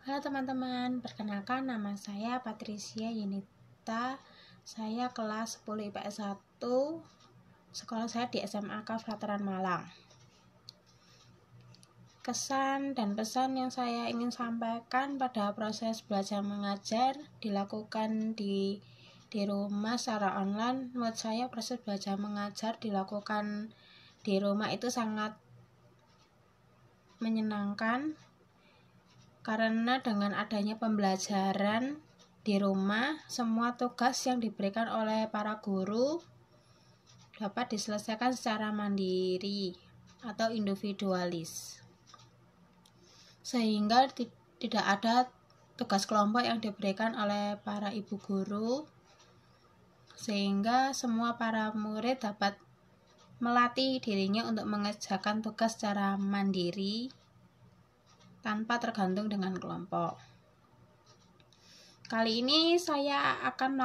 Halo teman-teman, perkenalkan nama saya Patricia Yunita. Saya kelas 10 IPS 1. Sekolah saya di SMAK Veteran Malang. Kesan dan pesan yang saya ingin sampaikan pada proses belajar mengajar dilakukan di rumah secara online. Menurut saya proses belajar mengajar dilakukan di rumah itu sangat menyenangkan, karena dengan adanya pembelajaran di rumah, semua tugas yang diberikan oleh para guru dapat diselesaikan secara mandiri atau individualis, sehingga tidak ada tugas kelompok yang diberikan oleh para ibu guru, sehingga semua para murid dapat melatih dirinya untuk mengerjakan tugas secara mandiri tanpa tergantung dengan kelompok. Kali ini saya akan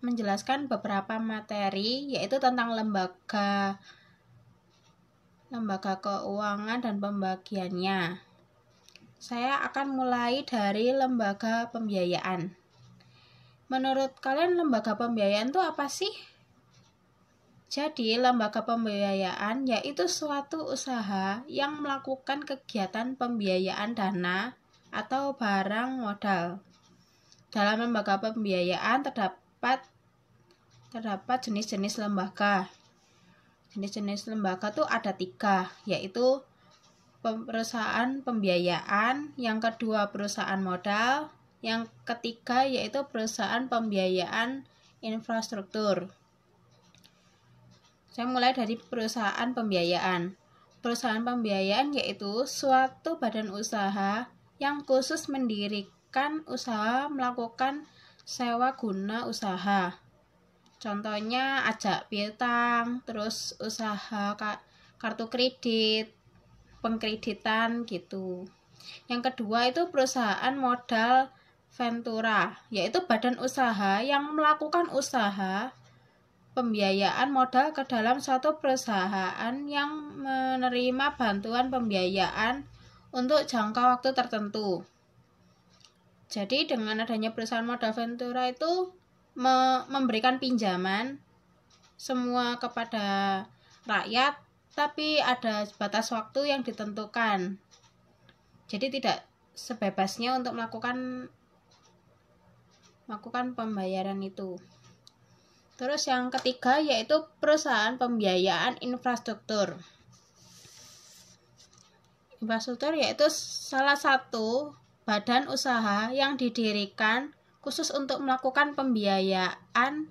menjelaskan beberapa materi, yaitu tentang lembaga keuangan dan pembagiannya. Saya akan mulai dari lembaga pembiayaan. Menurut kalian lembaga pembiayaan itu apa sih? Jadi, lembaga pembiayaan yaitu suatu usaha yang melakukan kegiatan pembiayaan dana atau barang modal. Dalam lembaga pembiayaan terdapat jenis-jenis lembaga. Jenis-jenis lembaga itu ada 3, yaitu perusahaan pembiayaan, yang kedua perusahaan modal, yang ketiga yaitu perusahaan pembiayaan infrastruktur. Saya mulai dari perusahaan pembiayaan. Perusahaan pembiayaan yaitu suatu badan usaha yang khusus mendirikan usaha melakukan sewa guna usaha. Contohnya ajak piutang, terus usaha kartu kredit, pengkreditan gitu. Yang kedua itu perusahaan modal ventura, yaitu badan usaha yang melakukan usaha pembiayaan modal ke dalam suatu perusahaan yang menerima bantuan pembiayaan untuk jangka waktu tertentu. Jadi dengan adanya perusahaan modal ventura itu memberikan pinjaman semua kepada rakyat, tapi ada batas waktu yang ditentukan. Jadi tidak sebebasnya untuk melakukan pembayaran itu. Terus yang ketiga yaitu perusahaan pembiayaan infrastruktur. Infrastruktur yaitu salah satu badan usaha yang didirikan khusus untuk melakukan pembiayaan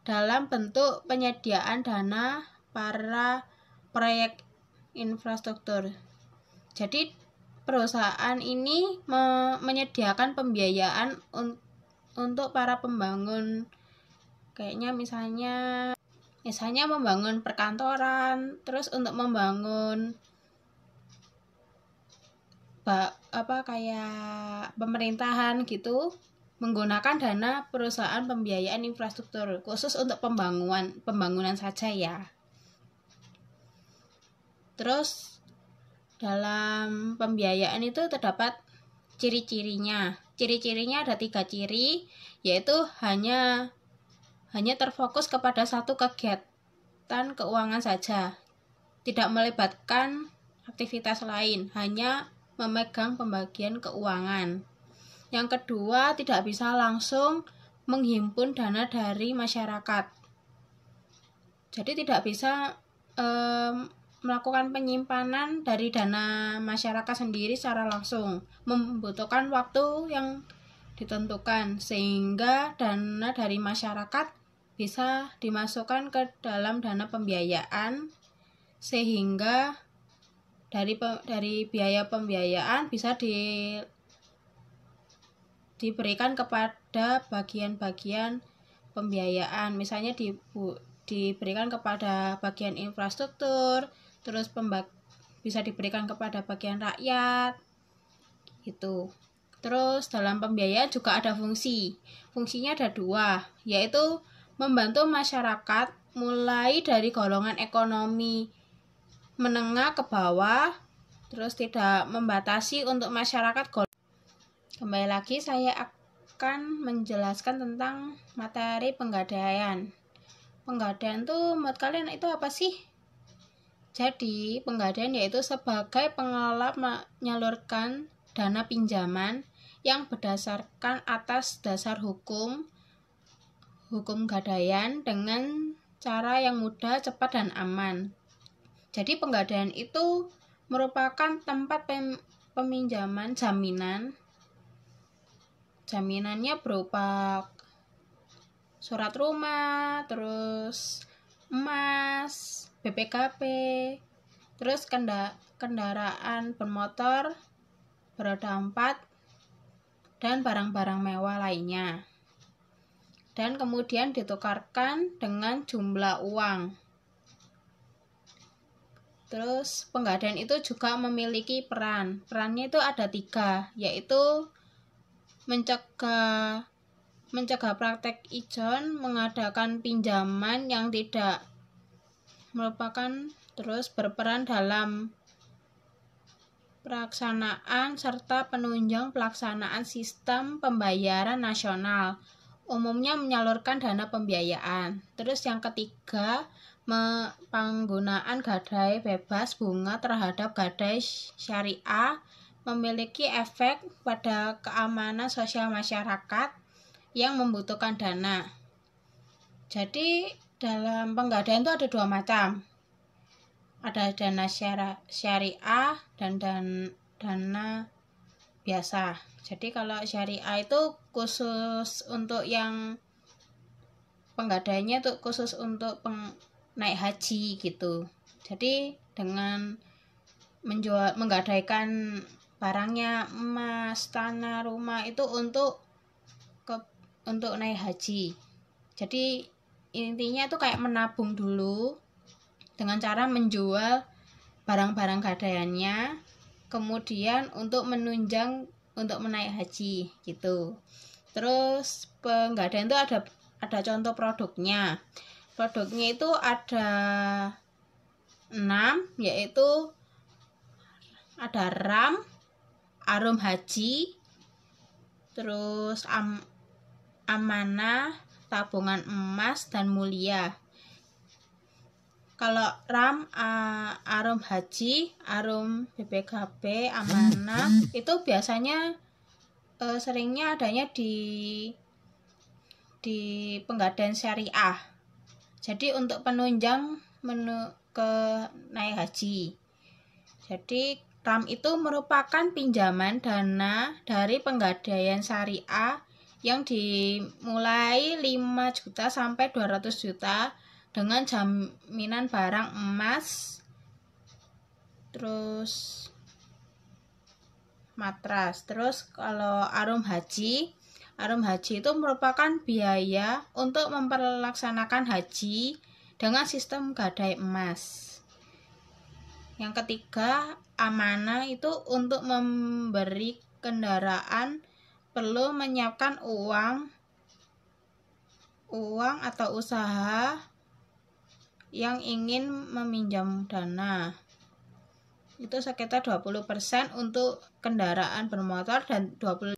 dalam bentuk penyediaan dana para proyek infrastruktur. Jadi perusahaan ini menyediakan pembiayaan untuk para pembangun, kayaknya misalnya membangun perkantoran, terus untuk membangun kayak pemerintahan gitu, menggunakan dana perusahaan pembiayaan infrastruktur khusus untuk pembangunan saja ya. Terus dalam pembiayaan itu terdapat ciri-cirinya. Ciri-cirinya ada 3 ciri, yaitu hanya terfokus kepada satu kegiatan keuangan saja, tidak melibatkan aktivitas lain, hanya memegang pembagian keuangan. Yang kedua, tidak bisa langsung menghimpun dana dari masyarakat. Jadi tidak bisa melakukan penyimpanan dari dana masyarakat sendiri secara langsung, membutuhkan waktu yang ditentukan, sehingga dana dari masyarakat bisa dimasukkan ke dalam dana pembiayaan, sehingga dari biaya pembiayaan bisa diberikan kepada bagian-bagian pembiayaan, misalnya diberikan kepada bagian infrastruktur, terus bisa diberikan kepada bagian rakyat gitu. Terus dalam pembiayaan juga ada fungsinya ada 2, yaitu membantu masyarakat mulai dari golongan ekonomi menengah ke bawah, terus tidak membatasi untuk masyarakat Kembali lagi saya akan menjelaskan tentang materi penggadaian. Penggadaian tuh menurut kalian itu apa sih? Jadi, penggadaian yaitu sebagai pengelola menyalurkan dana pinjaman yang berdasarkan atas dasar hukum gadaian dengan cara yang mudah, cepat, dan aman. Jadi, penggadaian itu merupakan tempat peminjaman jaminan. Jaminannya berupa surat rumah, terus emas, BPKB, terus kendaraan bermotor beroda 4 dan barang-barang mewah lainnya. Dan kemudian ditukarkan dengan jumlah uang. Terus penggadaian itu juga memiliki peran. Perannya itu ada 3, yaitu mencegah praktek ijon, mengadakan pinjaman yang tidak merupakan, terus berperan dalam pelaksanaan serta penunjang pelaksanaan sistem pembayaran nasional, umumnya menyalurkan dana pembiayaan. Terus yang ketiga, penggunaan gadai bebas bunga terhadap gadai syariah memiliki efek pada keamanan sosial masyarakat yang membutuhkan dana. Jadi dalam penggadaian itu ada 2 macam. Ada dana syariah dan dana biasa. Jadi kalau syariah itu khusus untuk yang penggadaiannya itu khusus untuk naik haji gitu. Jadi dengan menggadaikan barangnya emas, tanah, rumah itu untuk naik haji. Jadi intinya itu kayak menabung dulu dengan cara menjual barang-barang gadaiannya, kemudian untuk menunjang untuk menaik haji gitu. Terus penggadaian itu ada contoh produknya. Produknya itu ada 6, yaitu ada RAM, Arum Haji, terus amanah, tabungan emas, dan mulia. Kalau RAM, Arum Haji, Arum BPKB, amanah itu biasanya seringnya adanya di penggadaian syariah. Jadi untuk penunjang ke naik haji. Jadi RAM itu merupakan pinjaman dana dari penggadaian syariah yang dimulai 5 juta sampai 200 juta dengan jaminan barang emas, terus matras. Terus kalau Arum Haji itu merupakan biaya untuk melaksanakan haji dengan sistem gadai emas. Yang ketiga, amanah itu untuk memberi kendaraan perlu menyiapkan uang atau usaha yang ingin meminjam dana. Itu sekitar 20% untuk kendaraan bermotor dan 25%